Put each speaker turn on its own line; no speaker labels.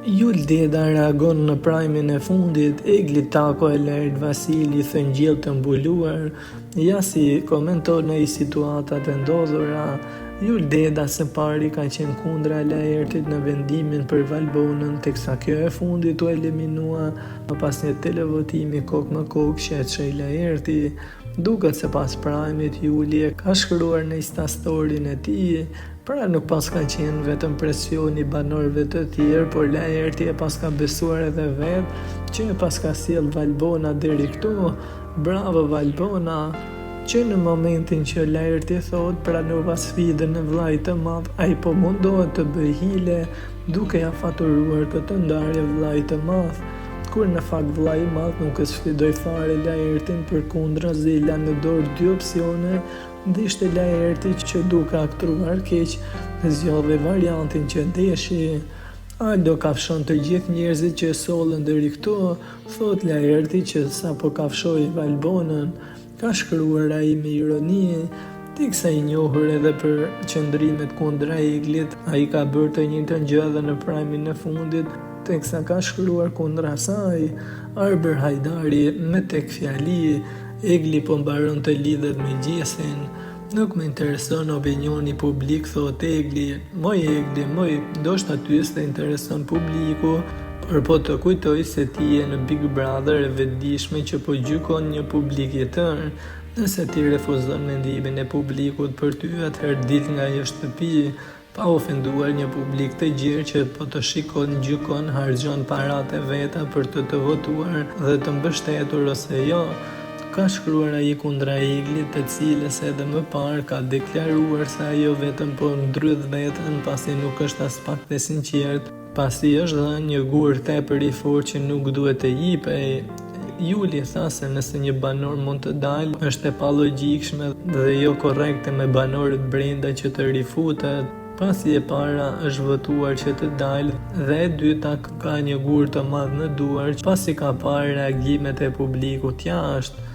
Juldeda reagon në prajmin e fundit, Egli tako e lert, Vasili thënë gjellë të mbuluar, Jasi komenton në i situatat e ndodhura. Juldeda së pari ka qenë kundra Laertit në vendimin për Valbonën, teksa kjo e fundit u eliminua pas një televotimi kokë më kokë sheçi Laerti. Duket se pas prajmit Juli e ka shkruar në Instastorin e tij, pra nuk pas ka qenë vetëm presioni banorëve të tjerë, por Laerti e pas ka besuar edhe vetë që e pas ka sjell Valbona deri këtu. Bravo Valbona! Që në momentin që Laerti thot pranova sfidën e vllait të madh, ai po mundohet të bëj hile duke ja faturuar këtë ndarje vllait të madh, kur në fakt vllai i madh nuk e sfidoi fare Laertin, përkundrazi la në dorë dy opsione dhe ishte Laerti që duke aktruar keq zgjodhi variantin që deshi. Aldo kafshon të gjithë njerëzit që sollën deri këtu, thot Laerti që sapo kafshoi Valbonën. Ka shkruar ai me ironi, tiksa i njohur edhe për qëndrimet kundra Eglit, ai ka bërë të njëjtën gjë edhe në prajmin e fundit, teksa ka shkruar kundra saj. Arber Hajdari me tek fjali, Egli po mbaron të lidhet me Gjesin. Nuk më intereson opinioni publik, thot Egli. Moj Egli, ndoshta ty s'të intereson publiku, por po të kujtoj se ti je në Big Brother e vetëdijshme që po gjykon një publik i tërë. Nëse ti refuzon mendimin e publikut për ty, atëherë dil nga ajo shtëpi, pa ofenduar një publik të gjerë që po të shikon, gjykon, harxhon paratë e veta për të votuar dhe të mbështetur ose jo. Ka shkruar ai kundra Eglit, të cilës edhe më parë ka deklaruar se ajo vetëm po ndrydh veten pasi nuk është as pak të sinqert, pasi është dhënë një gur tepër i fortë që nuk duhet të jipej. Juli tha se nëse një banor mund të dalë, është e palogjikshme dhe jo korrekte me banorët brenda që të rifutet. Pasi e para është votuar që të dalë dhe e dyta ka një gur të madh në duar, pasi ka parë reagimet e publikut jashtë.